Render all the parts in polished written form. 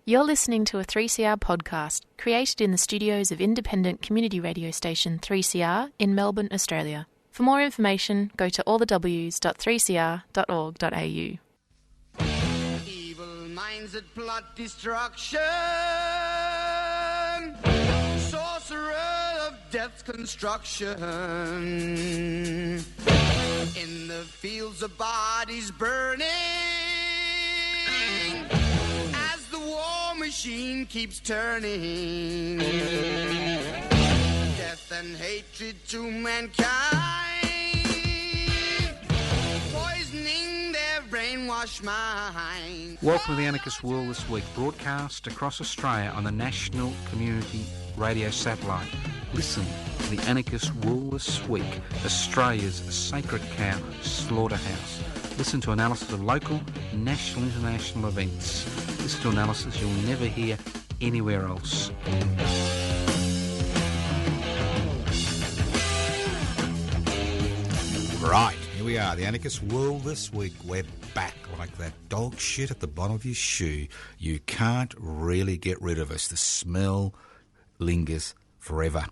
You're listening to a 3CR podcast created in the studios of independent community radio station 3CR in Melbourne, Australia. For more information, go to allthews.3cr.org.au. Evil minds that plot destruction, sorcerer of death's construction. In the fields of bodies burning, as the war machine keeps turning. Death and hatred to mankind, poisoning their brainwashed mind. Welcome to the Anarchist World This Week, broadcast across Australia on the National Community Radio Satellite. Listen to the Anarchist World This Week, Australia's sacred cow slaughterhouse. Listen to analysis of local, national, international events. Listen to analysis you'll never hear anywhere else. Right, here we are, the Anarchist World This Week. We're back like that dog shit at the bottom of your shoe. You can't really get rid of us. The smell lingers forever.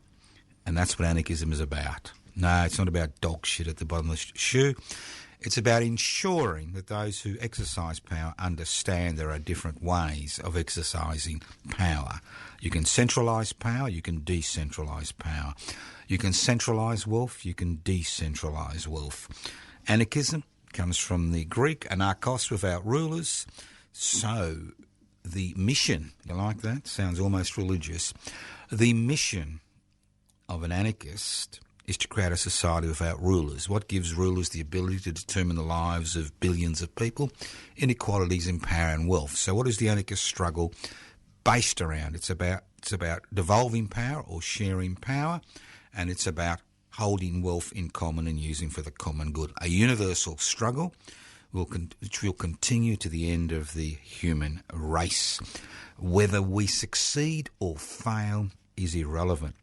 And that's what anarchism is about. No, it's not about dog shit at the bottom of the shoe. It's about ensuring that those who exercise power understand there are different ways of exercising power. You can centralise power, you can decentralise power. You can centralise wealth, you can decentralise wealth. Anarchism comes from the Greek anarchos, without rulers. So the mission, you like that? Sounds almost religious. The mission of an anarchist is to create a society without rulers. What gives rulers the ability to determine the lives of billions of people? Inequalities in power and wealth. So what is the anarchist struggle based around? It's about devolving power or sharing power, and it's about holding wealth in common and using for the common good. A universal struggle which will continue to the end of the human race. Whether we succeed or fail is irrelevant.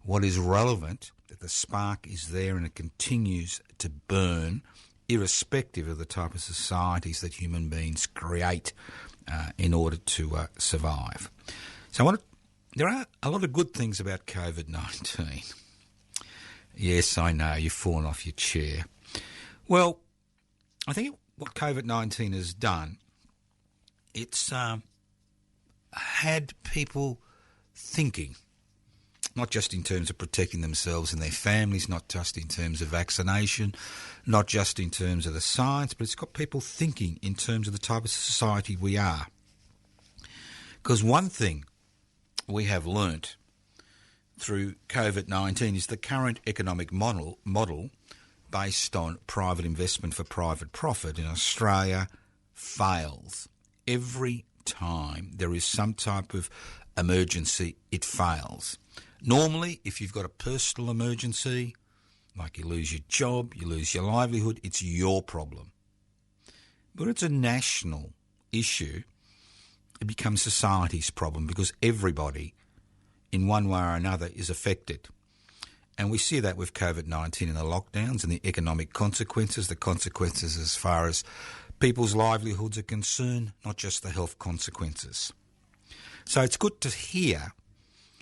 What is relevant, that the spark is there and it continues to burn, irrespective of the type of societies that human beings create in order to survive. So there are a lot of good things about COVID-19. Yes, I know, you've fallen off your chair. Well, I think what COVID-19 has done, it's had people thinking, not just in terms of protecting themselves and their families, not just in terms of vaccination, not just in terms of the science, but it's got people thinking in terms of the type of society we are. Because one thing we have learnt through COVID-19 is the current economic model based on private investment for private profit in Australia fails. Every time there is some type of emergency, it fails. Normally, if you've got a personal emergency, like you lose your job, you lose your livelihood, it's your problem. But it's a national issue. It becomes society's problem because everybody, in one way or another, is affected. And we see that with COVID-19 and the lockdowns and the economic consequences, the consequences as far as people's livelihoods are concerned, not just the health consequences. So it's good to hear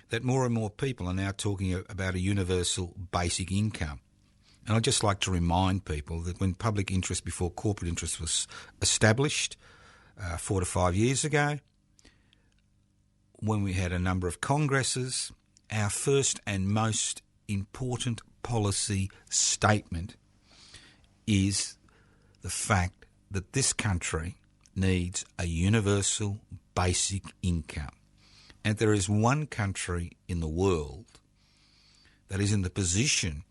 that more and more people are now talking about a universal basic income. And I'd just like to remind people that when public interest before corporate interest was established 4 to 5 years ago, when we had a number of congresses, our first and most important policy statement is the fact that this country needs a universal basic income. And there is one country in the world that is in the position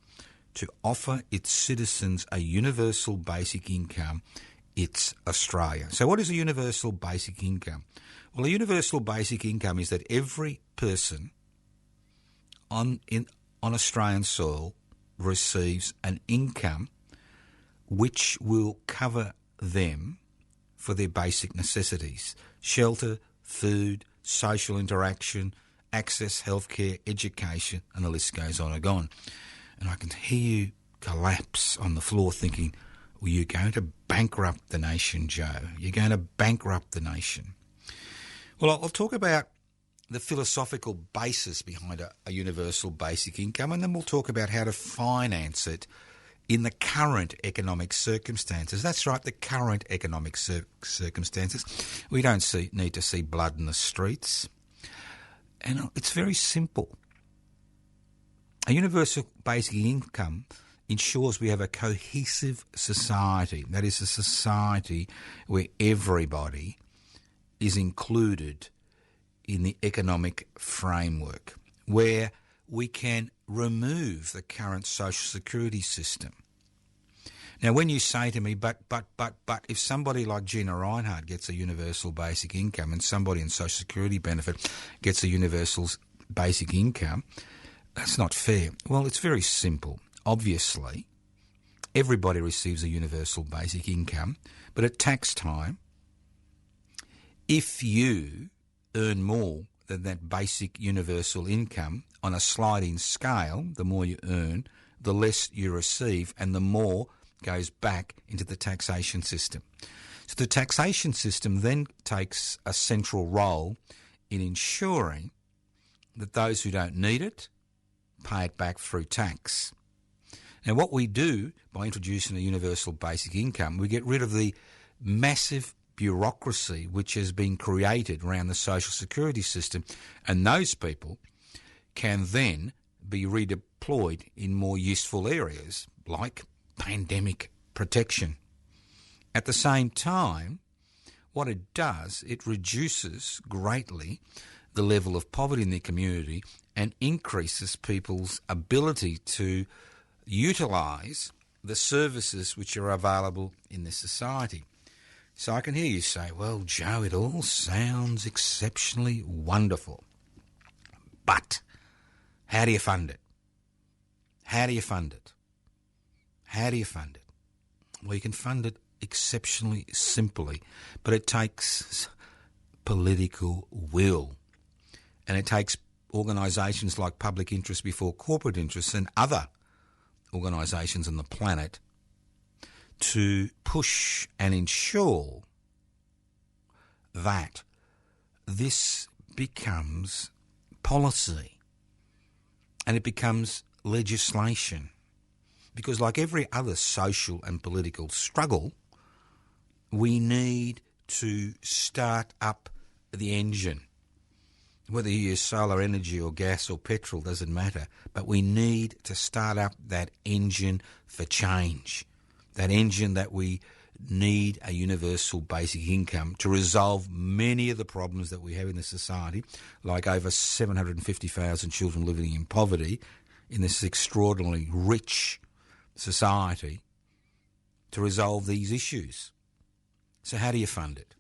to offer its citizens a universal basic income. It's Australia. So what is a universal basic income? Well, a universal basic income is that every person on Australian soil receives an income which will cover them for their basic necessities: shelter, food, social interaction, access, healthcare, education, and the list goes on and on. And I can hear you collapse on the floor thinking, well, you're going to bankrupt the nation, Joe. You're going to bankrupt the nation. Well, I'll talk about the philosophical basis behind a universal basic income, and then we'll talk about how to finance it in the current economic circumstances. That's right, the current economic circumstances. We don't need to see blood in the streets. And it's very simple. A universal basic income ensures we have a cohesive society. That is, a society where everybody is included in the economic framework, where we can remove the current social security system. Now, when you say to me, but, if somebody like Gina Reinhardt gets a universal basic income and somebody in social security benefit gets a universal basic income, that's not fair. Well, it's very simple. Obviously, everybody receives a universal basic income, but at tax time, if you earn more than that basic universal income on a sliding scale, the more you earn, the less you receive, and the more goes back into the taxation system. So the taxation system then takes a central role in ensuring that those who don't need it pay it back through tax. Now, what we do by introducing a universal basic income, we get rid of the massive bureaucracy which has been created around the social security system, and those people can then be redeployed in more useful areas like pandemic protection. At the same time, what it does, it reduces greatly the level of poverty in the community and increases people's ability to utilise the services which are available in this society. So I can hear you say, well, Joe, it all sounds exceptionally wonderful. But how do you fund it? How do you fund it? How do you fund it? Well, you can fund it exceptionally simply, but it takes political will. And it takes organisations like Public Interest Before Corporate Interests and other organisations on the planet to push and ensure that this becomes policy and it becomes legislation. Because like every other social and political struggle, we need to start up the engine. Whether you use solar energy or gas or petrol doesn't matter, but we need to start up that engine for change. That engine that we need a universal basic income to resolve many of the problems that we have in the society, like over 750,000 children living in poverty in this extraordinarily rich society, to resolve these issues. So how do you fund it?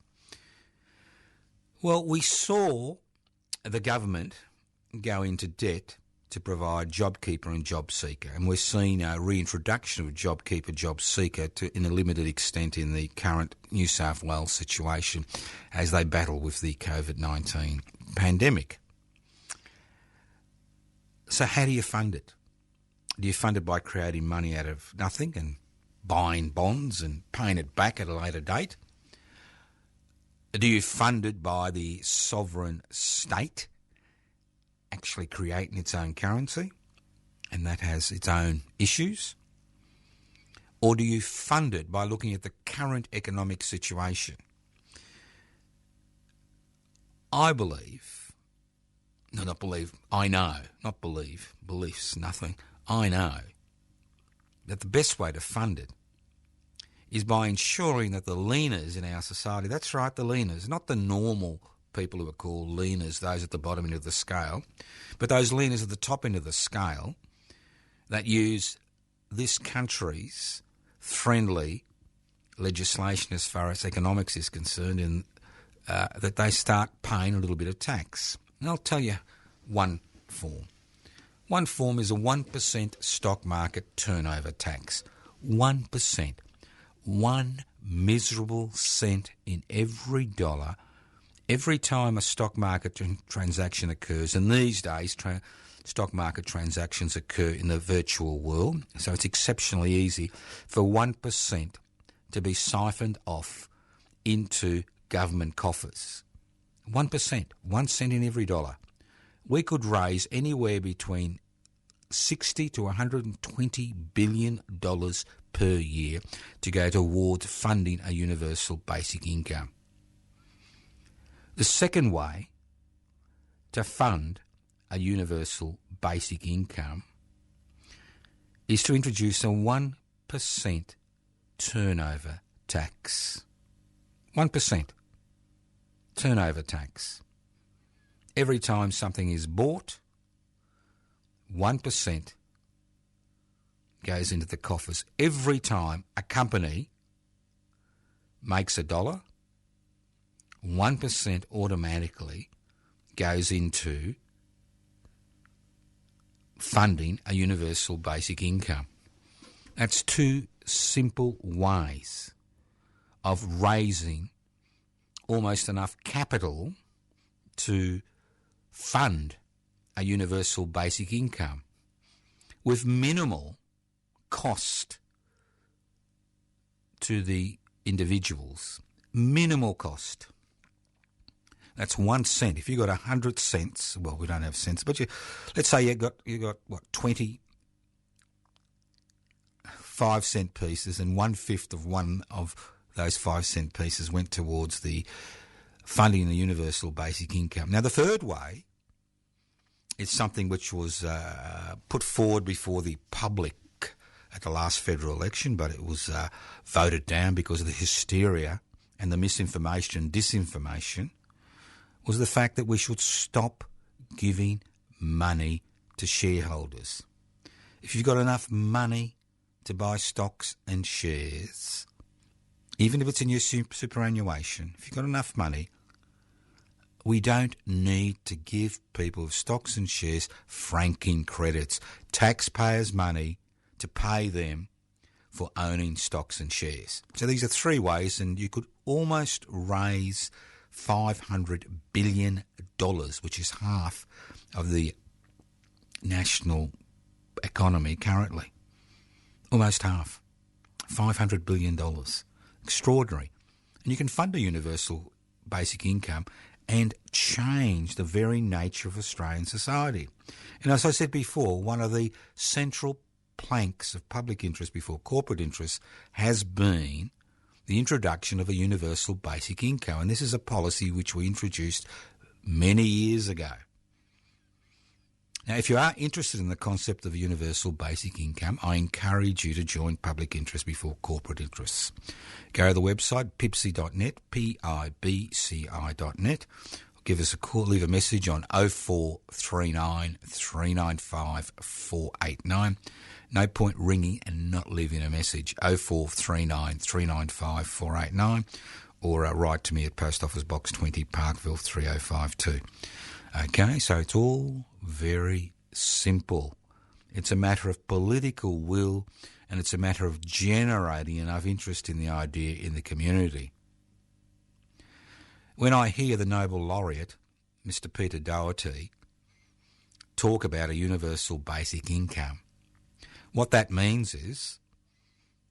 Well, we saw the government go into debt to provide JobKeeper and JobSeeker, and we're seeing a reintroduction of JobKeeper, JobSeeker in a limited extent in the current New South Wales situation as they battle with the COVID-19 pandemic. So how do you fund it? Do you fund it by creating money out of nothing and buying bonds and paying it back at a later date? Do you fund it by the sovereign state actually creating its own currency, and that has its own issues? Or do you fund it by looking at the current economic situation? I belief's nothing. I know that the best way to fund it is by ensuring that the leaners in our society, that's right, the leaners, not the normal people who are called leaners, those at the bottom end of the scale, but those leaners at the top end of the scale that use this country's friendly legislation as far as economics is concerned, and that they start paying a little bit of tax. And I'll tell you one form. One form is a 1% stock market turnover tax. 1%. 1 miserable cent in every dollar every time a stock market transaction occurs. And these days, stock market transactions occur in the virtual world, so it's exceptionally easy for 1% to be siphoned off into government coffers. 1%, 1 cent in every dollar. We could raise anywhere between $60 to $120 billion per year to go towards funding a universal basic income. The second way to fund a universal basic income is to introduce a 1% turnover tax. 1% turnover tax. Every time something is bought, 1% goes into the coffers. Every time a company makes $1, 1% automatically goes into funding a universal basic income. That's two simple ways of raising almost enough capital to fund a universal basic income with minimal cost to the individuals. Minimal cost. That's 1 cent. If you got 100 cents, well, we don't have cents, but let's say you got what, 20 5-cent pieces, and 1/5 of one of those 5-cent pieces went towards the funding the universal basic income. Now, the third way is something which was put forward before the public at the last federal election, but it was voted down because of the hysteria and the misinformation and disinformation, was the fact that we should stop giving money to shareholders. If you've got enough money to buy stocks and shares, even if it's in your superannuation, if you've got enough money, we don't need to give people with stocks and shares franking credits, taxpayers' money to pay them for owning stocks and shares. So these are three ways, and you could almost raise $500 billion, which is half of the national economy currently. Almost half. $500 billion. Extraordinary. And you can fund a universal basic income and change the very nature of Australian society. And as I said before, one of the central planks of public interest before corporate interest has been the introduction of a universal basic income. And this is a policy which we introduced many years ago. Now, if you are interested in the concept of a universal basic income, I encourage you to join public interest before corporate interests. Go to the website, pibci.net, pibci.net. Give us a call, leave a message on 0439 395 489. No point ringing and not leaving a message, 0439 395 489, or write to me at Post Office Box 20, Parkville 3052. Okay, so it's all very simple. It's a matter of political will, and it's a matter of generating enough interest in the idea in the community. When I hear the Nobel laureate, Mr. Peter Doherty, talk about a universal basic income, what that means is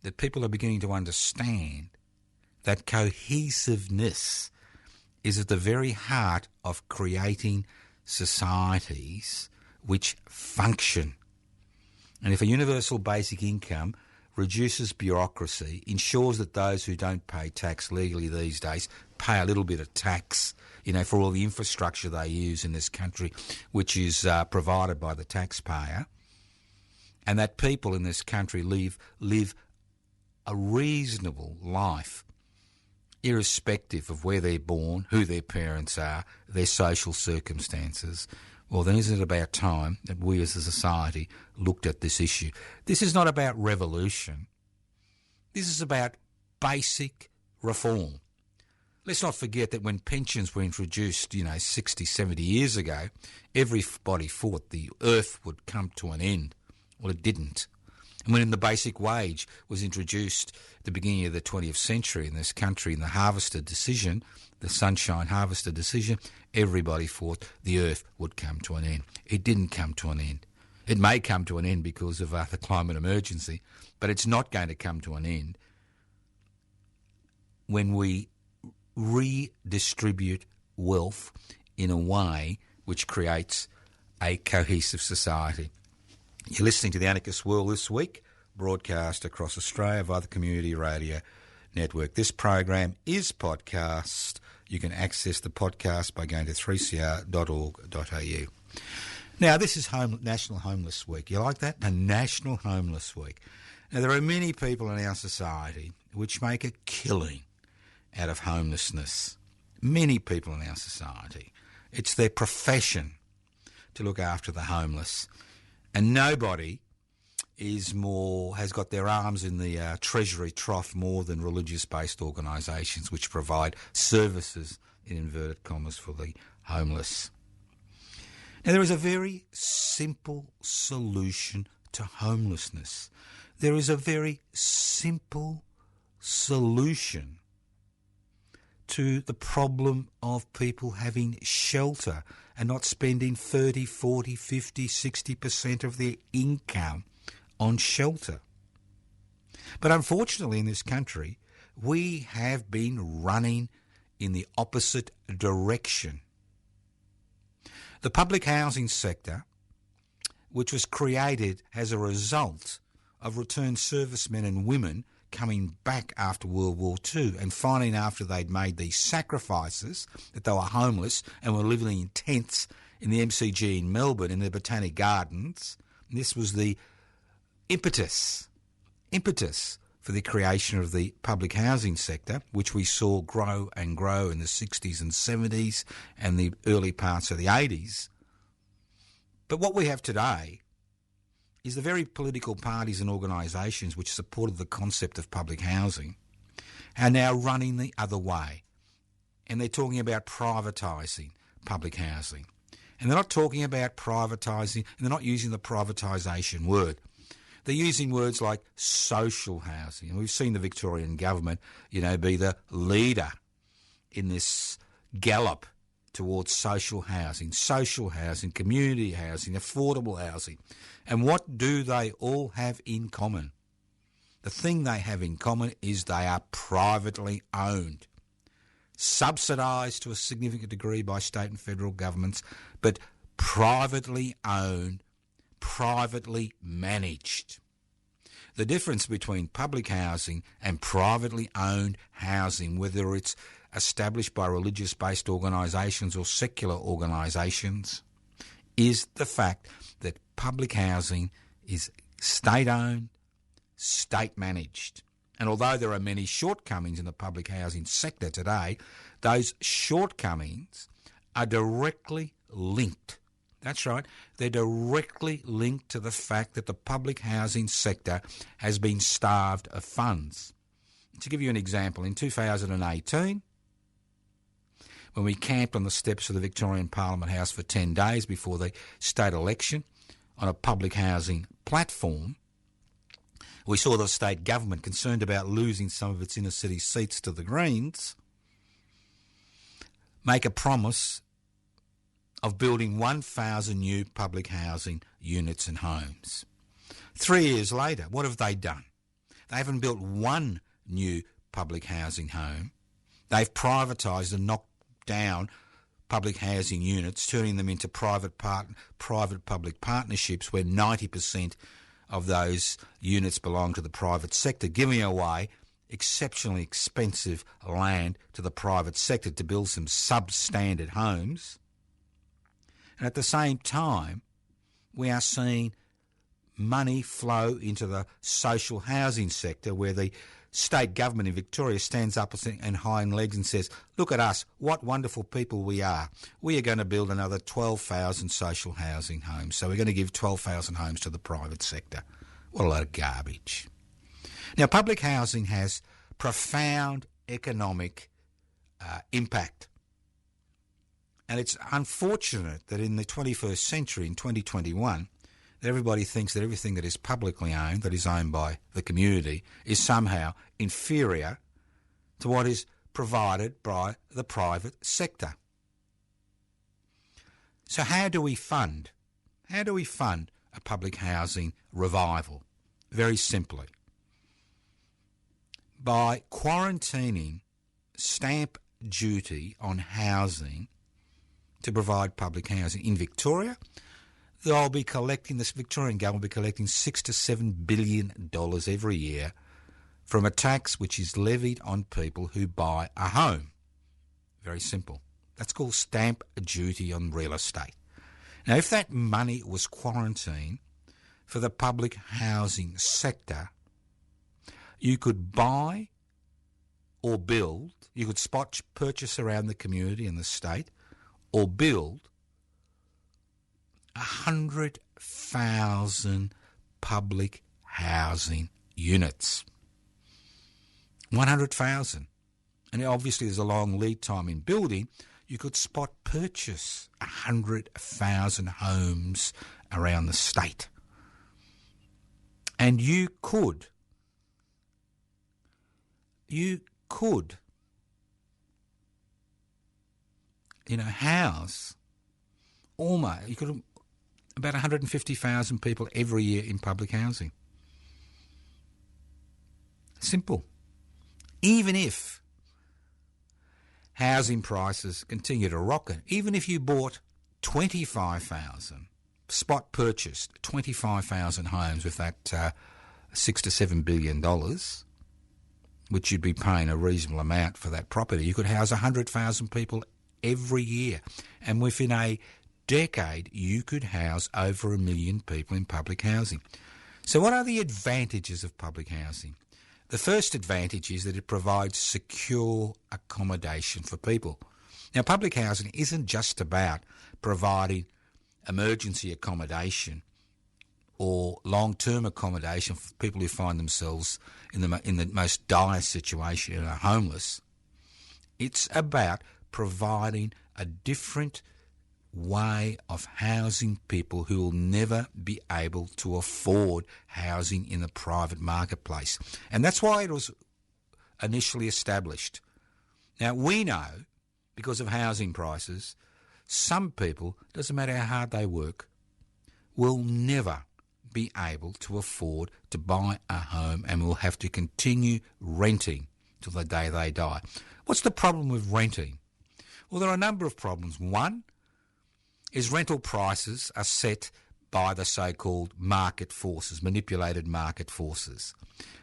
that people are beginning to understand that cohesiveness is at the very heart of creating societies which function. And if a universal basic income reduces bureaucracy, ensures that those who don't pay tax legally these days pay a little bit of tax, for all the infrastructure they use in this country, which is provided by the taxpayer, and that people in this country live a reasonable life, irrespective of where they're born, who their parents are, their social circumstances, well, then isn't it about time that we as a society looked at this issue? This is not about revolution. This is about basic reform. Let's not forget that when pensions were introduced, 60, 70 years ago, everybody thought the earth would come to an end. Well, it didn't. And when the basic wage was introduced at the beginning of the 20th century in this country, in the harvester decision, the sunshine harvester decision, everybody thought the earth would come to an end. It didn't come to an end. It may come to an end because of the climate emergency, but it's not going to come to an end when we redistribute wealth in a way which creates a cohesive society. You're listening to The Anarchist World This Week, broadcast across Australia via the Community Radio Network. This program is podcast. You can access the podcast by going to 3cr.org.au. Now, this is National Homeless Week. You like that? A National Homeless Week. Now, there are many people in our society which make a killing out of homelessness. Many people in our society. It's their profession to look after the homeless. And nobody has got their arms in the treasury trough more than religious-based organisations which provide services, in inverted commas, for the homeless. Now, there is a very simple solution to homelessness. There is a very simple solution to the problem of people having shelter and not spending 30, 40, 50, 60% of their income on shelter. But unfortunately in this country, we have been running in the opposite direction. The public housing sector, which was created as a result of returned servicemen and women coming back after World War II and finding after they'd made these sacrifices that they were homeless and were living in tents in the MCG in Melbourne in the Botanic Gardens. And this was the impetus for the creation of the public housing sector, which we saw grow and grow in the 60s and 70s and the early parts of the 80s. But what we have today is the very political parties and organisations which supported the concept of public housing are now running the other way. And they're talking about privatising public housing. And they're not talking about privatising, and they're not using the privatisation word. They're using words like social housing. And we've seen the Victorian government, be the leader in this gallop towards social housing, community housing, affordable housing. And what do they all have in common? The thing they have in common is they are privately owned, subsidised to a significant degree by state and federal governments, but privately owned, privately managed. The difference between public housing and privately owned housing, whether it's established by religious-based organisations or secular organisations, is the fact that public housing is state-owned, state-managed. And although there are many shortcomings in the public housing sector today, those shortcomings are directly linked. That's right, they're directly linked to the fact that the public housing sector has been starved of funds. To give you an example, in 2018, when we camped on the steps of the Victorian Parliament House for 10 days before the state election on a public housing platform, we saw the state government, concerned about losing some of its inner city seats to the Greens, make a promise of building 1,000 new public housing units and homes. 3 years later, what have they done? They haven't built one new public housing home. They've privatised and knocked down public housing units, turning them into private-public partnerships where 90% of those units belong to the private sector, giving away exceptionally expensive land to the private sector to build some substandard homes. And at the same time, we are seeing money flow into the social housing sector where the state government in Victoria stands up and hind legs and says, look at us, what wonderful people we are. We are going to build another 12,000 social housing homes. So we're going to give 12,000 homes to the private sector. What a load of garbage. Now, public housing has profound economic impact. And it's unfortunate that in the 21st century, in 2021, that everybody thinks that everything that is publicly owned, that is owned by the community, is somehow inferior to what is provided by the private sector. So how do we fund a public housing revival? Very simply, by quarantining stamp duty on housing to provide public housing. In Victoria, the Victorian government will be collecting $6 to $7 billion every year from a tax which is levied on people who buy a home. Very simple. That's called stamp duty on real estate. Now, if that money was quarantined for the public housing sector, you could buy or build, you could spot purchase around the community and the state, or build 100,000 public housing units. 100,000. And obviously there's a long lead time in building. You could spot purchase 100,000 homes around the state. And you could house about 150,000 people every year in public housing. Simple. Even if housing prices continue to rocket, even if you bought 25,000, spot purchased 25,000 homes with that $6 to $7 billion, which you'd be paying a reasonable amount for that property, you could house 100,000 people every year. And within a decade, you could house over 1 million people in public housing. So what are the advantages of public housing? The first advantage is that it provides secure accommodation for people. Now, public housing isn't just about providing emergency accommodation or long-term accommodation for people who find themselves in the most dire situation and are homeless. It's about providing a different way of housing people who will never be able to afford housing in the private marketplace. And that's why it was initially established. Now, we know, because of housing prices, some people, doesn't matter how hard they work, will never be able to afford to buy a home and will have to continue renting till the day they die. What's the problem with renting? Well, there are a number of problems. One is rental prices are set by the so-called market forces, manipulated market forces.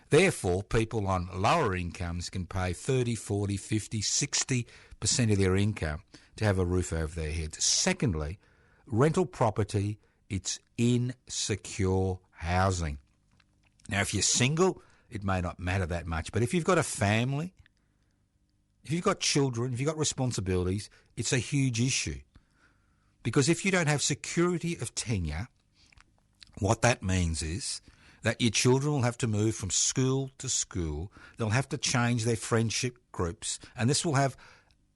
Therefore, people on lower incomes can pay 30, 40, 50, 60% of their income to have a roof over their heads. Secondly, rental property, it's insecure housing. Now, if you're single, it may not matter that much, but if you've got a family, if you've got children, if you've got responsibilities, it's a huge issue. Because if you don't have security of tenure, what that means is that your children will have to move from school to school. They'll have to change their friendship groups. And this will have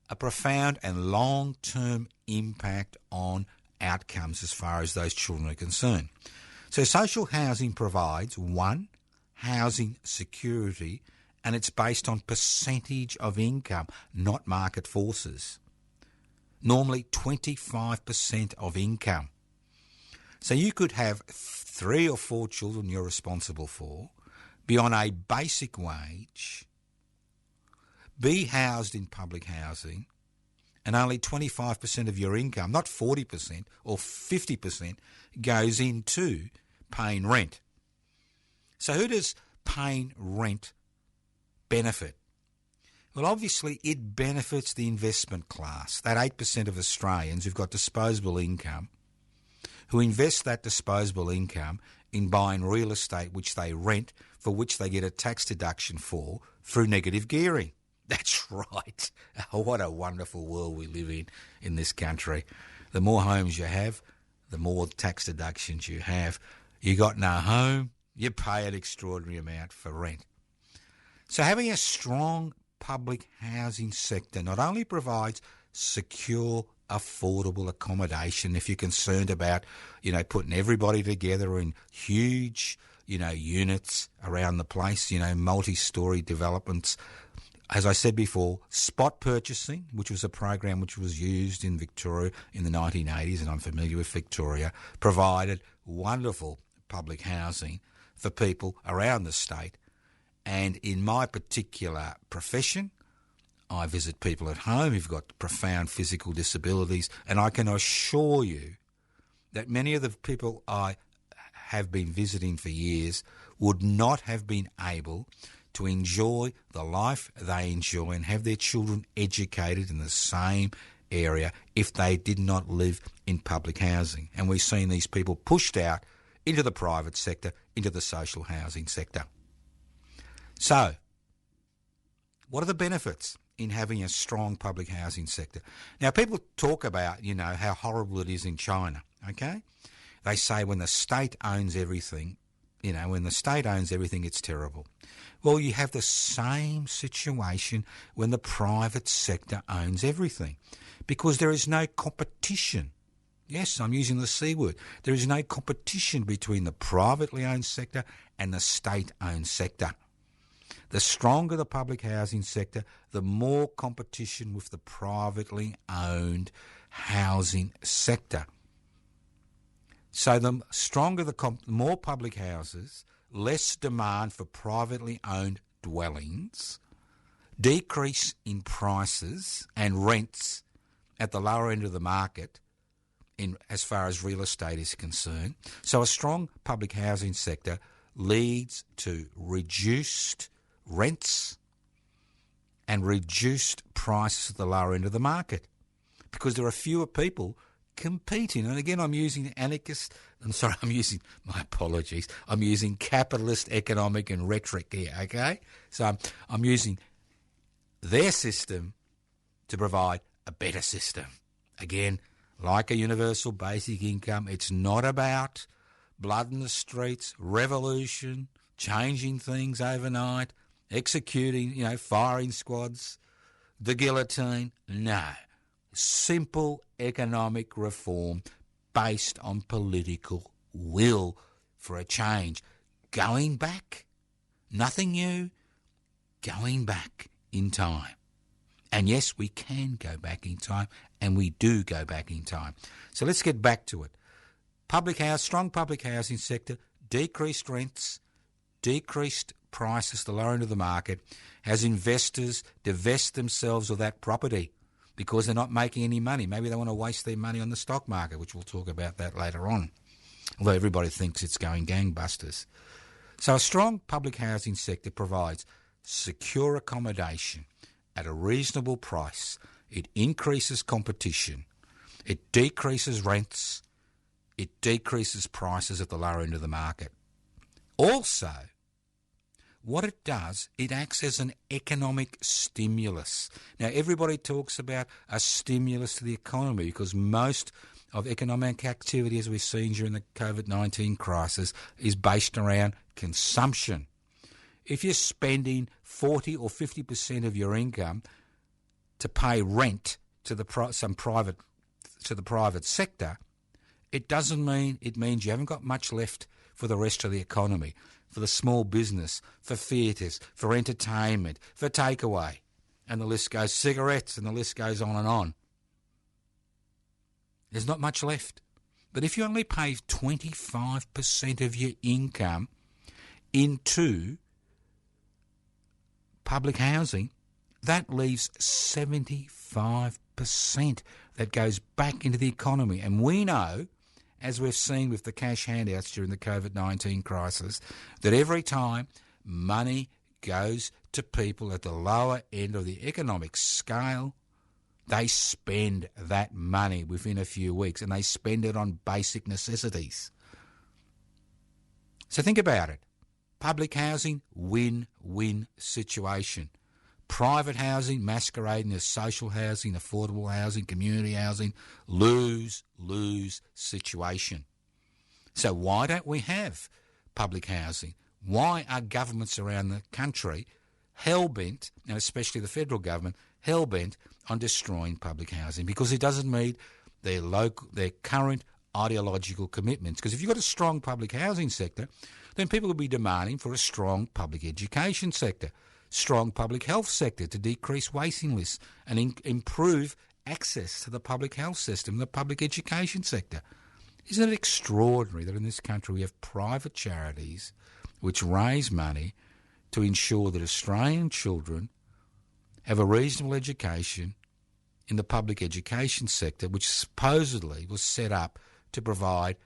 a profound and long-term impact on outcomes as far as those children are concerned. So social housing provides, one, housing security, and it's based on percentage of income, not market forces. Normally 25% of income. So you could have 3 or 4 children you're responsible for, be on a basic wage, be housed in public housing, and only 25% of your income, not 40% or 50%, goes into paying rent. So who does paying rent benefit? Well, obviously, it benefits the investment class, that 8% of Australians who've got disposable income, who invest that disposable income in buying real estate which they rent, for which they get a tax deduction for, through negative gearing. That's right. What a wonderful world we live in this country. The more homes you have, the more tax deductions you have. You got no home, you pay an extraordinary amount for rent. So having a strong public housing sector not only provides secure, affordable accommodation if you're concerned about, putting everybody together in huge, units around the place, multi-storey developments. As I said before, spot purchasing, which was a program which was used in Victoria in the 1980s, and I'm familiar with Victoria, provided wonderful public housing for people around the state. And in my particular profession, I visit people at home who've got profound physical disabilities, and I can assure you that many of the people I have been visiting for years would not have been able to enjoy the life they enjoy and have their children educated in the same area if they did not live in public housing. And we've seen these people pushed out into the private sector, into the social housing sector. So, what are the benefits in having a strong public housing sector? Now, people talk about, how horrible it is in China, okay? They say when the state owns everything, when the state owns everything, it's terrible. Well, you have the same situation when the private sector owns everything, because there is no competition. Yes, I'm using the C word. There is no competition between the privately owned sector and the state-owned sector. The stronger the public housing sector, the more competition with the privately owned housing sector. So the stronger more public houses, less demand for privately owned dwellings, decrease in prices and rents at the lower end of the market as far as real estate is concerned. So a strong public housing sector leads to reduced rents and reduced prices at the lower end of the market, because there are fewer people competing. And again, I'm using capitalist economic and rhetoric here, okay? So I'm using their system to provide a better system. Again, like a universal basic income, it's not about blood in the streets, revolution, changing things overnight, executing, firing squads, the guillotine. No. Simple economic reform based on political will for a change. Going back, nothing new, going back in time. And yes, we can go back in time, and we do go back in time. So let's get back to it. Strong public housing sector, decreased rents, decreased prices at the lower end of the market, as investors divest themselves of that property because they're not making any money. Maybe they want to waste their money on the stock market, which we'll talk about that later on, although everybody thinks it's going gangbusters. So a strong public housing sector provides secure accommodation at a reasonable price. It increases competition. It decreases rents. It decreases prices at the lower end of the market. Also, what it does, it acts as an economic stimulus. Now, everybody talks about a stimulus to the economy because most of economic activity, as we've seen during the COVID-19 crisis, is based around consumption. If you're spending 40 or 50% of your income to pay rent to the private sector, it doesn't mean it means you haven't got much left for the rest of the economy, for the small business, for theatres, for entertainment, for takeaway, and the list goes, cigarettes, and the list goes on and on. There's not much left. But if you only pay 25% of your income into public housing, that leaves 75% that goes back into the economy. And we know, as we've seen with the cash handouts during the COVID-19 crisis, that every time money goes to people at the lower end of the economic scale, they spend that money within a few weeks, and they spend it on basic necessities. So think about it. Public housing, win-win situation. Private housing masquerading as social housing, affordable housing, community housing, lose-lose situation. So why don't we have public housing? Why are governments around the country hell-bent, and especially the federal government, hell-bent on destroying public housing? Because it doesn't meet their current ideological commitments. Because if you've got a strong public housing sector, then people will be demanding for a strong public education sector, strong public health sector to decrease waiting lists and improve access to the public health system, the public education sector. Isn't it extraordinary that in this country we have private charities which raise money to ensure that Australian children have a reasonable education in the public education sector, which supposedly was set up to provide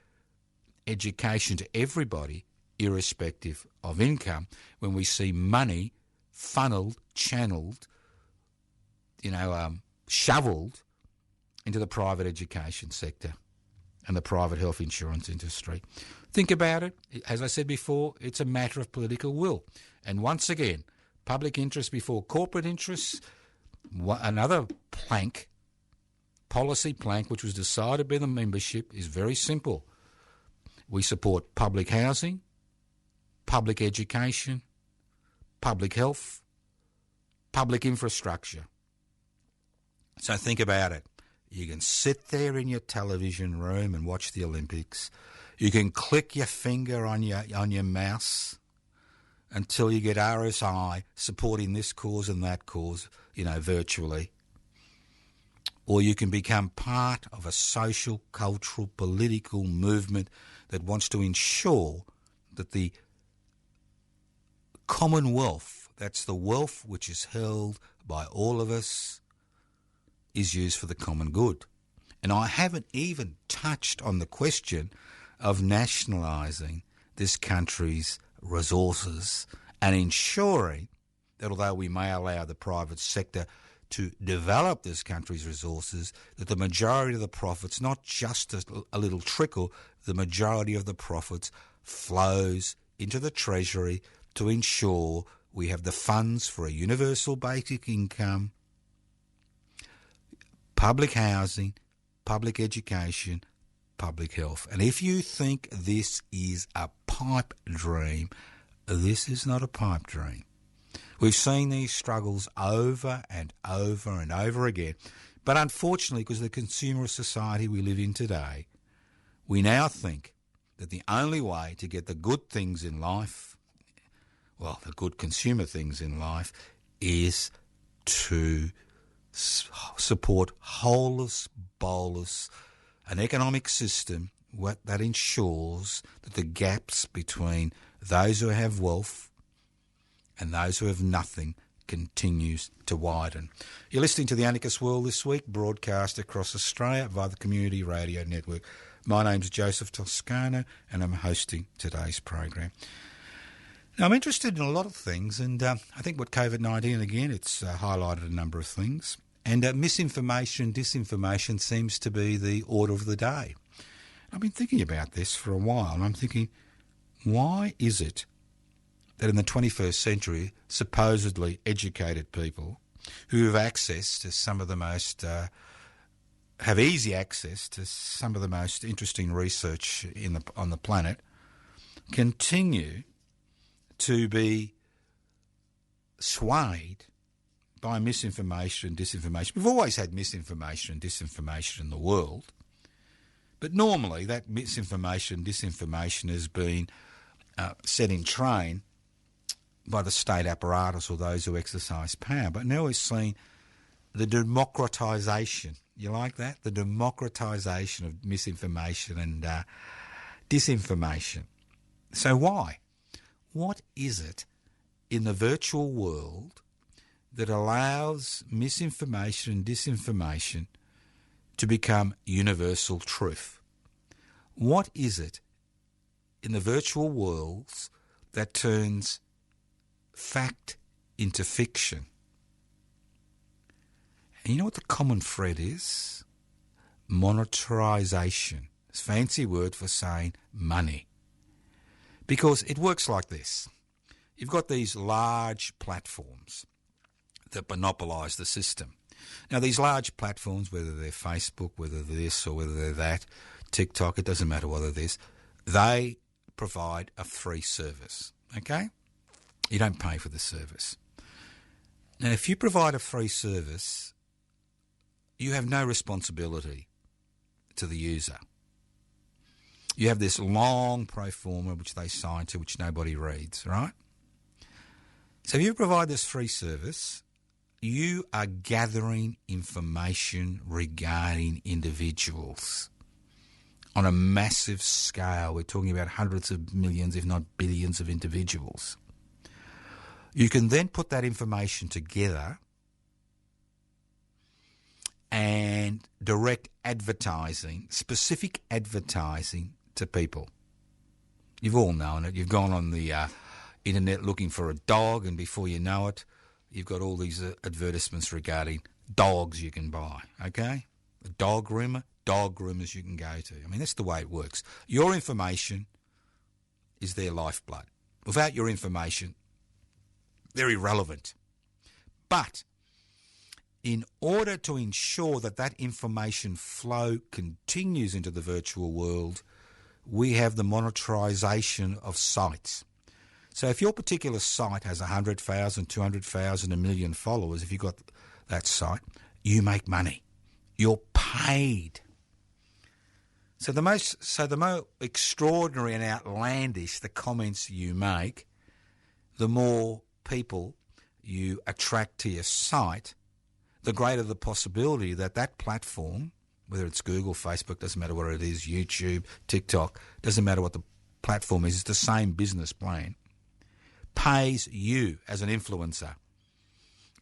education to everybody, irrespective of income, when we see money funneled, channeled, shoveled into the private education sector and the private health insurance industry. Think about it. As I said before, it's a matter of political will. And once again, public interest before corporate interests. Another policy plank, which was decided by the membership, is very simple. We support public housing, public education, public health, public infrastructure. So think about it. You can sit there in your television room and watch the Olympics. You can click your finger on your mouse until you get RSI supporting this cause and that cause, virtually. Or you can become part of a social, cultural, political movement that wants to ensure that the commonwealth, that's the wealth which is held by all of us, is used for the common good. And I haven't even touched on the question of nationalising this country's resources and ensuring that although we may allow the private sector to develop this country's resources, that the majority of the profits, not just a little trickle, the majority of the profits flows into the Treasury to ensure we have the funds for a universal basic income, public housing, public education, public health. And if you think this is a pipe dream, this is not a pipe dream. We've seen these struggles over and over and over again. But unfortunately, because of the consumerist society we live in today, we now think that the only way to get the good things in life, the good consumer things in life, is to support holus bolus, an economic system that ensures that the gaps between those who have wealth and those who have nothing continues to widen. You're listening to The Anarchist World This Week, broadcast across Australia via the Community Radio Network. My name's Joseph Toscano, and I'm hosting today's program. Now, I'm interested in a lot of things, and I think with COVID-19, again, it's highlighted a number of things. And misinformation and disinformation seems to be the order of the day. I've been thinking about this for a while, and I'm thinking, why is it that in the 21st century, supposedly educated people who have access to some of the most, have easy access to some of the most interesting research on the planet, continue to be swayed by misinformation and disinformation? We've always had misinformation and disinformation in the world, but normally that misinformation and disinformation has been set in train by the state apparatus or those who exercise power. But now we're seeing the democratisation, you like that? The democratisation of misinformation and disinformation. So why? What is it in the virtual world that allows misinformation and disinformation to become universal truth? What is it in the virtual worlds that turns fact into fiction? And you know what the common thread is? Monetarisation. It's a fancy word for saying money. Because it works like this. You've got these large platforms that monopolise the system. Now, these large platforms, whether they're Facebook, whether they're this or whether they're that, TikTok, it doesn't matter whether they're this, they provide a free service, okay? You don't pay for the service. Now, if you provide a free service, you have no responsibility to the user. You have this long pro forma which they sign to, which nobody reads, right? So if you provide this free service, you are gathering information regarding individuals on a massive scale. We're talking about hundreds of millions, if not billions of individuals. You can then put that information together and direct advertising, specific advertising to people. You've all known it. You've gone on the internet looking for a dog, and before you know it, you've got all these advertisements regarding dogs you can buy, okay? A dog groomers you can go to. I mean, that's the way it works. Your information is their lifeblood. Without your information, they're irrelevant. But in order to ensure that that information flow continues into the virtual world, we have the monetarisation of sites. So if your particular site has 100,000, 200,000, 1 million followers, if you've got that site, you make money. You're paid. So the more extraordinary and outlandish the comments you make, the more people you attract to your site, the greater the possibility that that platform, whether it's Google, Facebook, doesn't matter what it is, YouTube, TikTok, doesn't matter what the platform is, it's the same business plan, pays you as an influencer.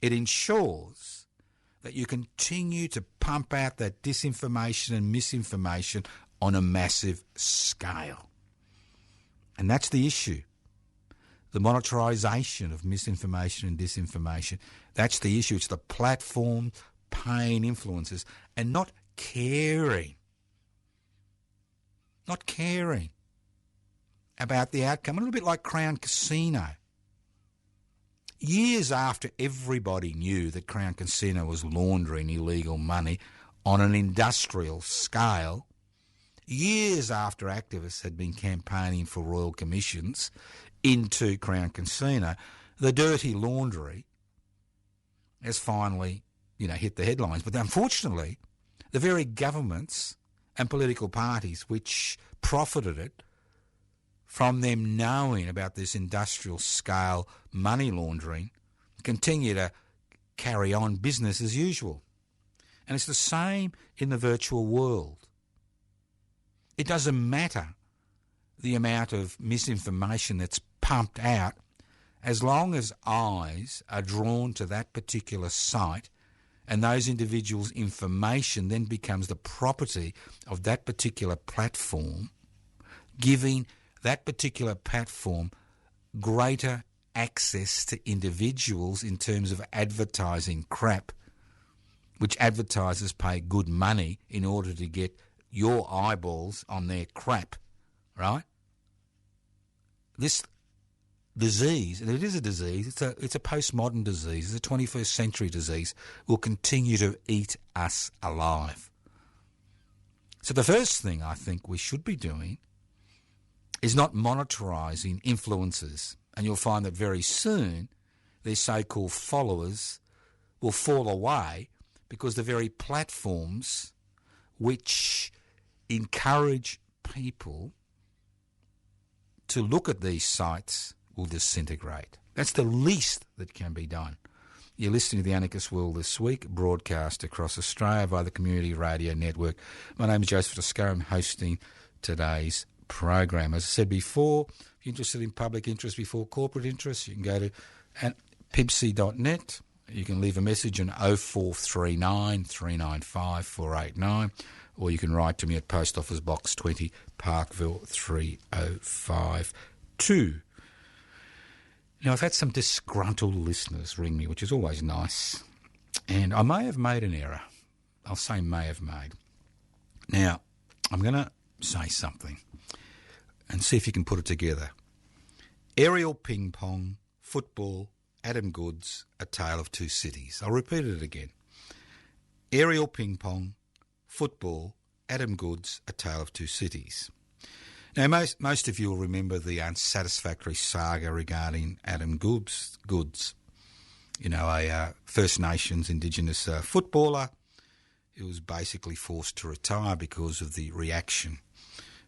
It ensures that you continue to pump out that disinformation and misinformation on a massive scale. And that's the issue. The monetarisation of misinformation and disinformation. That's the issue. It's the platform paying influencers and not caring about the outcome. A little bit like Crown Casino. Years after everybody knew that Crown Casino was laundering illegal money on an industrial scale, years after activists had been campaigning for royal commissions into Crown Casino, the dirty laundry has finally, hit the headlines. But unfortunately, the very governments and political parties which profited it from them knowing about this industrial scale money laundering continue to carry on business as usual. And it's the same in the virtual world. It doesn't matter the amount of misinformation that's pumped out as long as eyes are drawn to that particular site and those individuals' information then becomes the property of that particular platform, giving that particular platform greater access to individuals in terms of advertising crap, which advertisers pay good money in order to get your eyeballs on their crap, right? This disease, and it is a disease, it's a postmodern disease, it's a 21st century disease, will continue to eat us alive. So the first thing I think we should be doing is not monetarising influencers, and you'll find that very soon their so-called followers will fall away because the very platforms which encourage people to look at these sites will disintegrate. That's the least that can be done. You're listening to the Anarchist World This Week, broadcast across Australia via the Community Radio Network. My name is Joseph Toscaro. I'm hosting today's program. As I said before, if you're interested in public interest before corporate interest, you can go to pibc.net. You can leave a message on 0439 395 489, or you can write to me at Post Office Box 20, Parkville 3052. Now, I've had some disgruntled listeners ring me, which is always nice, and I may have made an error. I'll say may have made. Now, I'm going to say something and see if you can put it together. Aerial ping pong, football, Adam Goodes, A Tale of Two Cities. I'll repeat it again. Aerial ping pong, football, Adam Goodes, A Tale of Two Cities. Now, most of you will remember the unsatisfactory saga regarding Adam Goodes, a First Nations Indigenous footballer who was basically forced to retire because of the reaction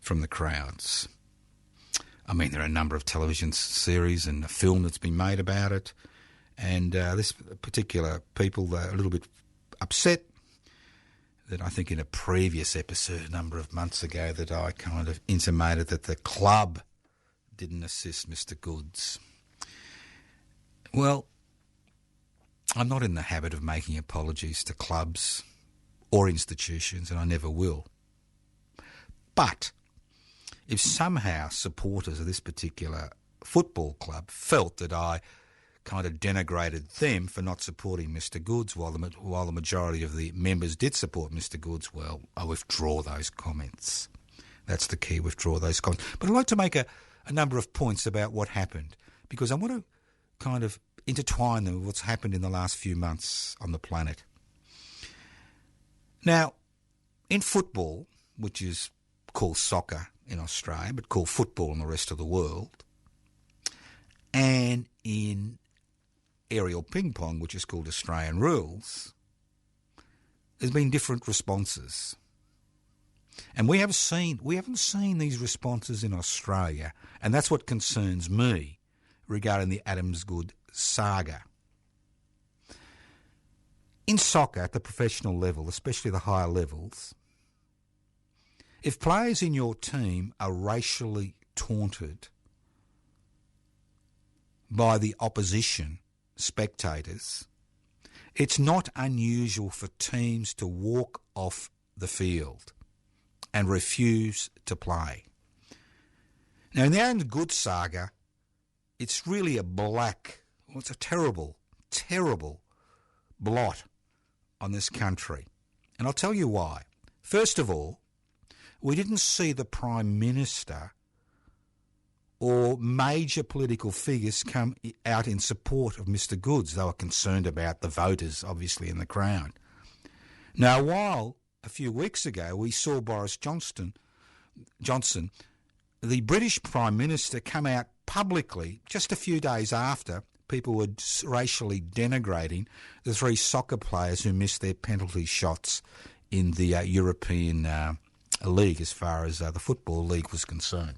from the crowds. I mean, there are a number of television series and a film that's been made about it, and this particular people are a little bit upset that I think in a previous episode a number of months ago that I kind of intimated that the club didn't assist Mr. Goodes. Well, I'm not in the habit of making apologies to clubs or institutions, and I never will. But if somehow supporters of this particular football club felt that I kind of denigrated them for not supporting Mr Goods while the majority of the members did support Mr Goods, well, I withdraw those comments. That's the key, withdraw those comments. But I'd like to make a number of points about what happened, because I want to kind of intertwine them with what's happened in the last few months on the planet. Now, in football, which is called soccer in Australia, but called football in the rest of the world, and in aerial ping pong, which is called Australian rules, there's been different responses. And we haven't seen these responses in Australia, and that's what concerns me regarding the Adams-Good saga. In soccer, at the professional level, especially the higher levels, if players in your team are racially taunted by the opposition spectators, it's not unusual for teams to walk off the field and refuse to play. Now, in the Adams-Good saga, it's really it's a terrible, terrible blot on this country. And I'll tell you why. First of all, we didn't see the Prime Minister or major political figures come out in support of Mr Goods. They were concerned about the voters, obviously, in the crowd. Now, while a few weeks ago we saw Boris Johnson, the British Prime Minister, come out publicly just a few days after people were racially denigrating the three soccer players who missed their penalty shots in the European League, as far as the Football League was concerned.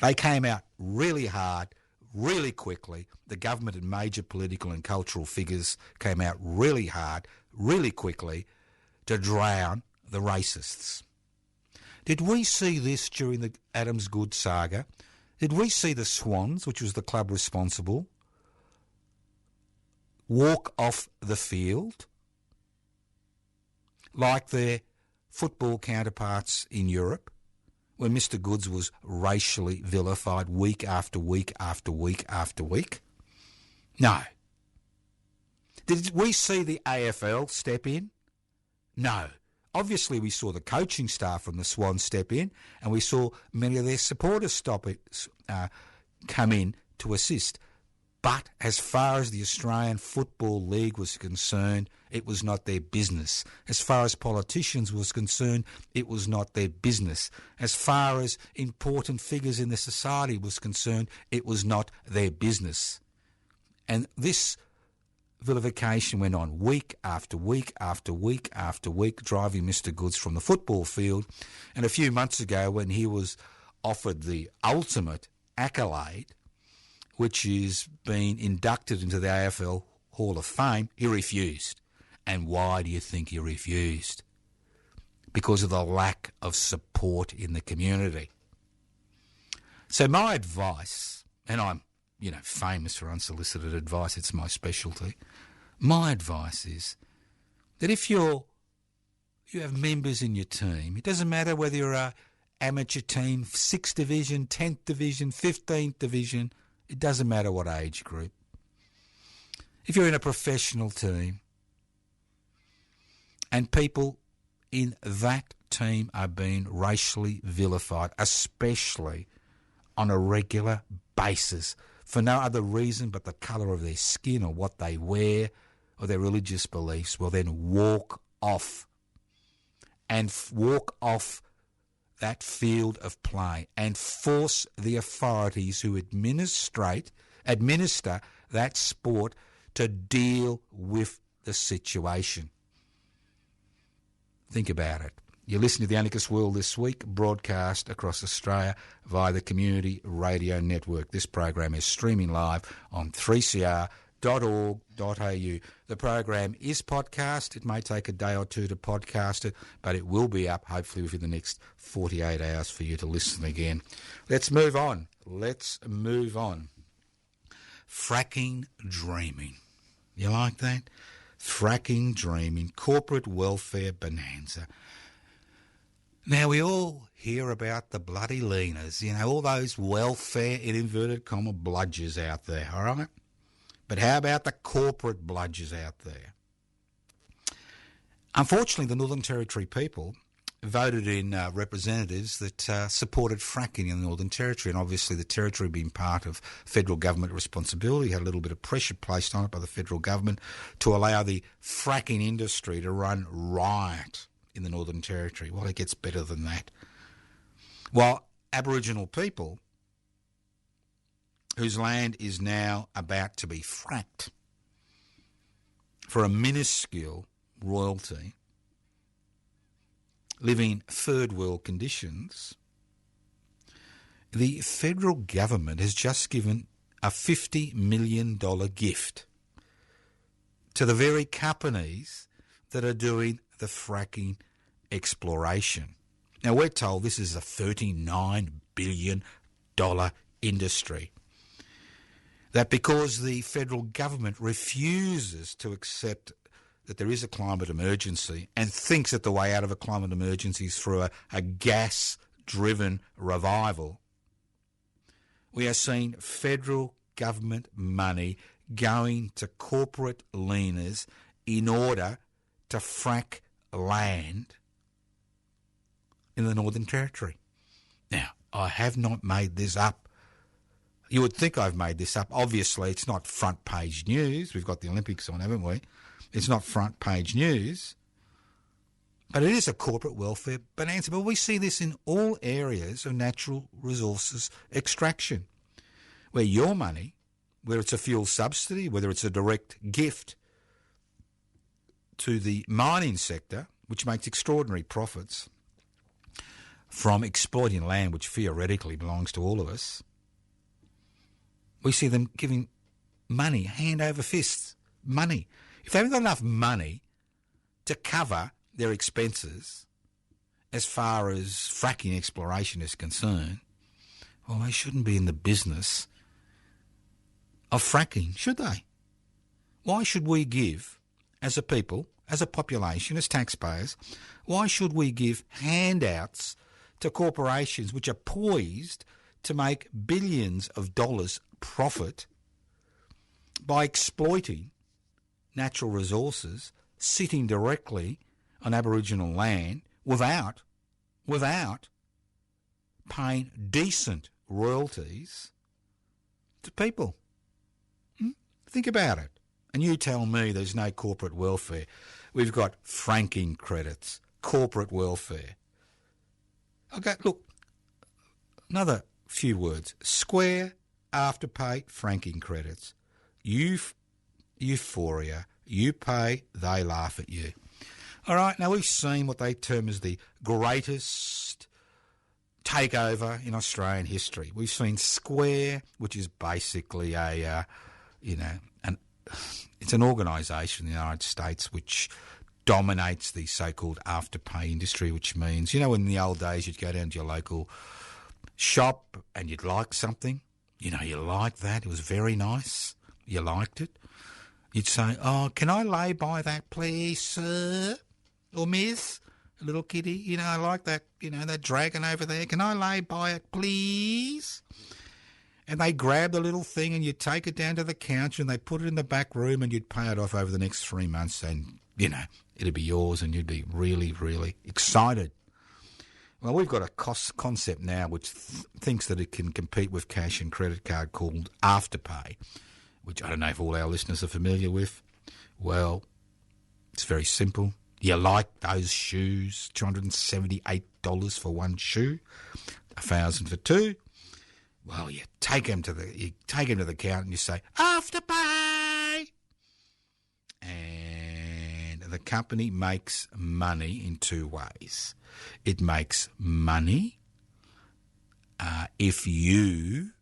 They came out really hard, really quickly. The government and major political and cultural figures came out really hard, really quickly to drown the racists. Did we see this during the Adams-Good saga? Did we see the Swans, which was the club responsible, walk off the field like their football counterparts in Europe, when Mr Goods was racially vilified week after week after week after week? No. Did we see the AFL step in? No. Obviously, we saw the coaching staff from the Swans step in, and we saw many of their supporters come in to assist. But as far as the Australian Football League was concerned, it was not their business. As far as politicians was concerned, it was not their business. As far as important figures in the society was concerned, it was not their business. And this vilification went on week after week after week after week, driving Mr Goods from the football field. And a few months ago, when he was offered the ultimate accolade, which is being inducted into the AFL Hall of Fame, he refused. And why do you think he refused? Because of the lack of support in the community. So my advice, and I'm, famous for unsolicited advice, it's my specialty. My advice is that if you have members in your team, it doesn't matter whether you're an amateur team, 6th division, 10th division, 15th division, it doesn't matter what age group. If you're in a professional team and people in that team are being racially vilified, especially on a regular basis, for no other reason but the colour of their skin or what they wear or their religious beliefs, well then walk off. And walk off that field of play and force the authorities who administer that sport to deal with the situation. Think about it. You're listening to the Anarchist World This Week, broadcast across Australia via the Community Radio Network. This program is streaming live on 3cr.org.au. The program is podcast. It may take a day or two to podcast it, but it will be up hopefully within the next 48 hours for you to listen again. Let's move on. Fracking dreaming. You like that? fracking dream in corporate welfare bonanza. Now, we all hear about the bloody leaners, all those welfare, in inverted comma, bludgers out there, all right? But how about the corporate bludgers out there? Unfortunately, the Northern Territory people voted in representatives that supported fracking in the Northern Territory, and obviously the Territory being part of federal government responsibility had a little bit of pressure placed on it by the federal government to allow the fracking industry to run riot in the Northern Territory. Well, it gets better than that. While Aboriginal people, whose land is now about to be fracked for a minuscule royalty, live in third world conditions, the federal government has just given a $50 million gift to the very companies that are doing the fracking exploration. Now, we're told this is a $39 billion industry. That because the federal government refuses to accept that there is a climate emergency and thinks that the way out of a climate emergency is through a gas-driven revival, we are seeing federal government money going to corporate leaners in order to frack land in the Northern Territory. Now, I have not made this up. You would think I've made this up. Obviously, it's not front page news. We've got the Olympics on, haven't we? It's not front page news. But it is a corporate welfare bonanza. But we see this in all areas of natural resources extraction, where your money, whether it's a fuel subsidy, whether it's a direct gift to the mining sector, which makes extraordinary profits from exploiting land which theoretically belongs to all of us, we see them giving money, hand over fist, money. If they haven't got enough money to cover their expenses as far as fracking exploration is concerned, well, they shouldn't be in the business of fracking, should they? Why should we give, as a people, as a population, as taxpayers, why should we give handouts to corporations which are poised to make billions of dollars profit by exploiting natural resources sitting directly on Aboriginal land without paying decent royalties to people? Think about it. And you tell me there's no corporate welfare. We've got franking credits, corporate welfare. Okay, look, another few words. Square, Afterpay, franking credits. Euphoria. You pay, they laugh at you. All right, now we've seen what they term as the greatest takeover in Australian history. We've seen Square, which is basically it's an organisation in the United States which dominates the so-called Afterpay industry, which means, in the old days you'd go down to your local shop and you'd like something. You liked that. It was very nice. You liked it. You'd say, "Oh, can I lay by that, please, sir? Or miss? A little kitty, I like that, that dragon over there. Can I lay by it, please?" And they grab the little thing and you'd take it down to the counter and they put it in the back room and you'd pay it off over the next 3 months and, it'd be yours and you'd be really, really excited. Well, we've got a concept now which thinks that it can compete with cash and credit card called Afterpay, which I don't know if all our listeners are familiar with. Well, it's very simple. You like those shoes, $278 for one shoe, $1,000 for two. Well, you take him to the counter and you say, Afterpay! And the company makes money in two ways. It makes money if you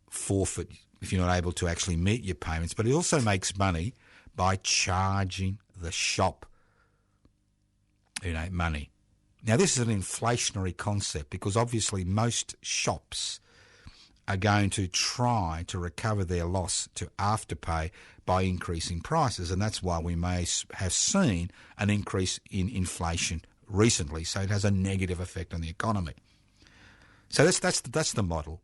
forfeit, if you're not able to actually meet your payments, but it also makes money by charging the shop money. Now, this is an inflationary concept because obviously most shops are going to try to recover their loss to Afterpay by increasing prices, and that's why we may have seen an increase in inflation recently. So it has a negative effect on the economy. So that's the model.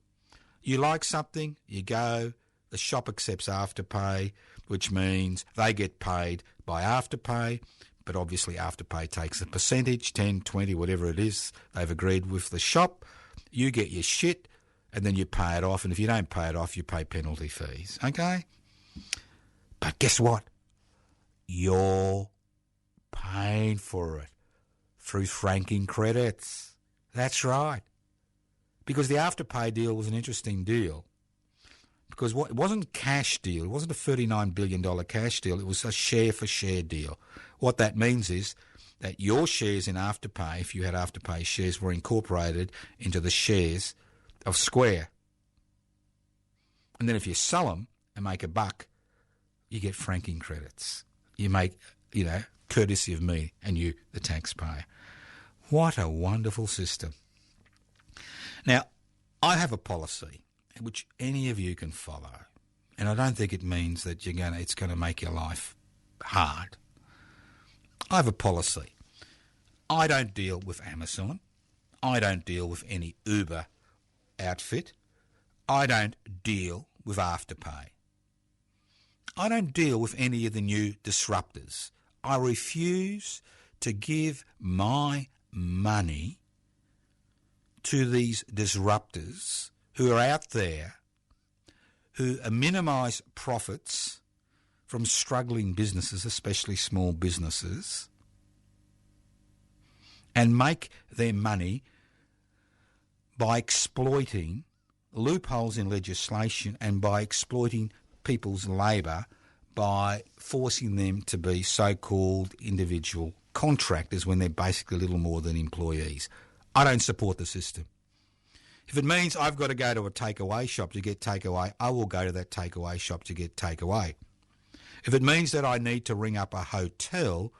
You like something, you go, the shop accepts Afterpay, which means they get paid by Afterpay, but obviously Afterpay takes a percentage, 10, 20, whatever it is they've agreed with the shop. You get your shit, and then you pay it off, and if you don't pay it off, you pay penalty fees, okay? But guess what? You're paying for it through franking credits. That's right. Because the Afterpay deal was an interesting deal. Because it wasn't a cash deal. It wasn't a $39 billion cash deal. It was a share-for-share deal. What that means is that your shares in Afterpay, if you had Afterpay shares, were incorporated into the shares of Square. And then if you sell them and make a buck, you get franking credits. You make, courtesy of me and you, the taxpayer. What a wonderful system. Now, I have a policy which any of you can follow, and I don't think it means that it's going to make your life hard. I have a policy. I don't deal with Amazon. I don't deal with any Uber outfit. I don't deal with Afterpay. I don't deal with any of the new disruptors. I refuse to give my money to these disruptors who are out there who minimise profits from struggling businesses, especially small businesses, and make their money by exploiting loopholes in legislation and by exploiting people's labour by forcing them to be so-called individual contractors when they're basically little more than employees. I don't support the system. If it means I've got to go to a takeaway shop to get takeaway, I will go to that takeaway shop to get takeaway. If it means that I need to ring up a hotel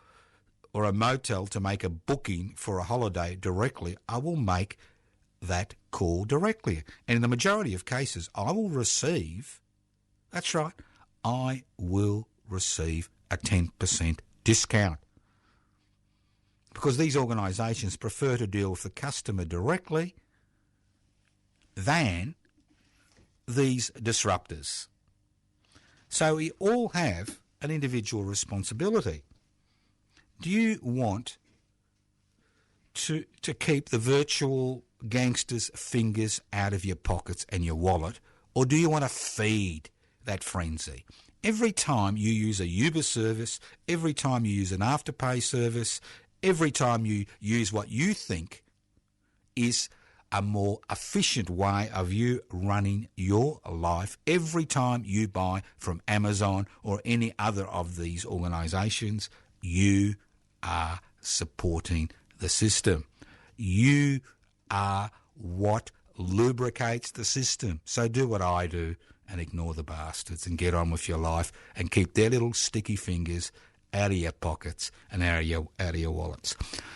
or a motel to make a booking for a holiday directly, I will make that call directly. And in the majority of cases, I will receive, that's right, I will receive a 10% discount. Because these organisations prefer to deal with the customer directly than these disruptors. So we all have an individual responsibility. Do you want to keep the virtual gangsters' fingers out of your pockets and your wallet, or do you want to feed that frenzy? Every time you use a Uber service, every time you use an Afterpay service, every time you use what you think is a more efficient way of you running your life, every time you buy from Amazon or any other of these organisations, you are supporting the system. You are what lubricates the system. So do what I do and ignore the bastards and get on with your life and keep their little sticky fingers out of your pockets and out of your wallets.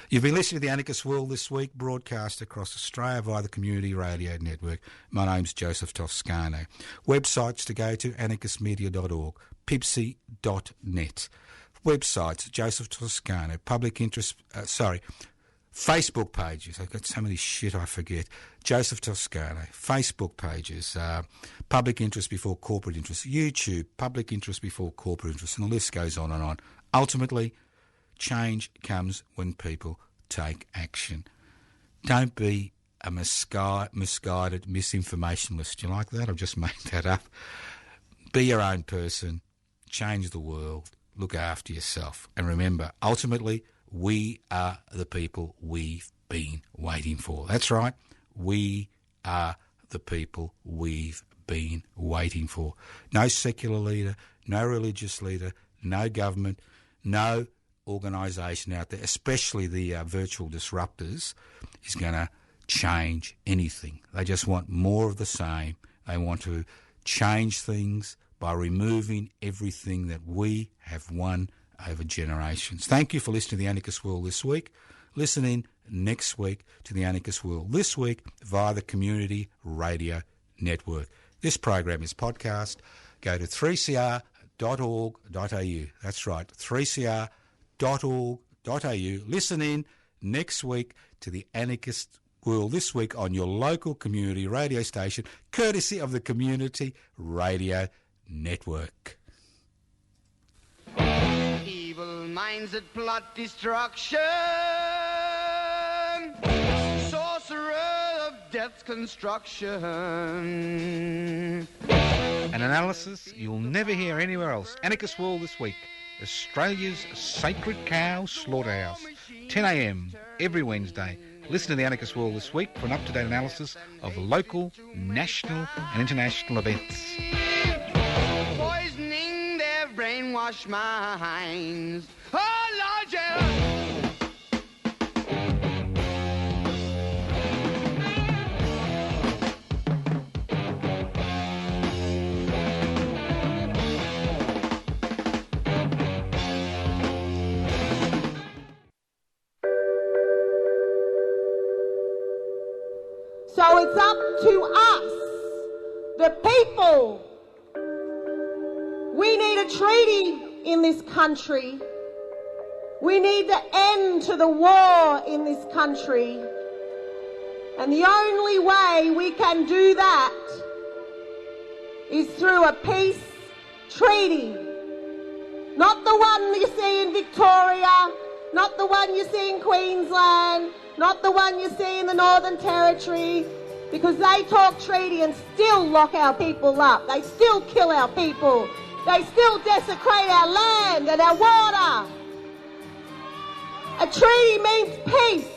You've been listening to The Anarchist World This Week, broadcast across Australia via the Community Radio Network. My name's Joseph Toscano. Websites to go to, anarchistmedia.org, pipsy.net. Websites, Joseph Toscano, public interest, Facebook pages. I've got so many shit I forget. Joseph Toscano. Facebook pages. Public interest before corporate interest. YouTube. Public interest before corporate interest. And the list goes on and on. Ultimately, change comes when people take action. Don't be a misguided misinformationalist. You like that? I've just made that up. Be your own person. Change the world. Look after yourself. And remember, ultimately, we are the people we've been waiting for. That's right. We are the people we've been waiting for. No secular leader, no religious leader, no government, no organisation out there, especially the virtual disruptors, is going to change anything. They just want more of the same. They want to change things by removing everything that we have won over generations. Thank you for listening to The Anarchist World This Week. Listen in next week to The Anarchist World This Week via the Community Radio Network. This program is podcast. Go to 3cr.org.au. That's right, 3cr.org.au. Listen in next week to the Anarchist World This Week on your local community radio station, courtesy of the Community Radio Network. Evil minds that plot destruction, sorcerer of death's construction. An analysis you'll never hear anywhere else. Anarchist World This Week, Australia's sacred cow slaughterhouse. 10 a.m. every Wednesday. Listen to the Anarchist World This Week for an up-to-date analysis of local, national and international events. Poisoning their brainwashed minds. Oh, Lord, yeah. So it's up to us, the people. We need a treaty in this country. We need the end to the war in this country. And the only way we can do that is through a peace treaty. Not the one you see in Victoria, not the one you see in Queensland, not the one you see in the Northern Territory, because they talk treaty and still lock our people up. They still kill our people. They still desecrate our land and our water. A treaty means peace.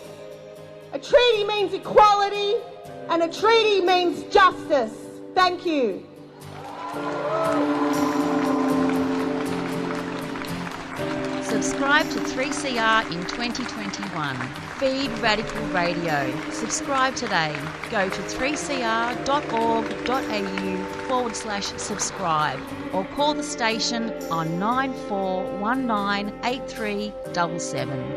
A treaty means equality. And a treaty means justice. Thank you. Subscribe to 3CR in 2021. Feed Radical Radio. Subscribe today. Go to 3cr.org.au/subscribe or call the station on 94198377.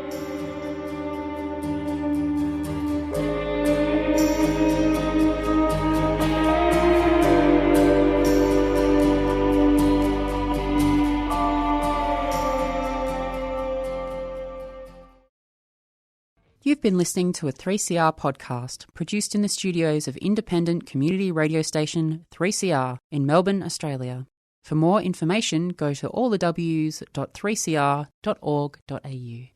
You've been listening to a 3CR podcast produced in the studios of independent community radio station 3CR in Melbourne, Australia. For more information, go to allthews.3cr.org.au.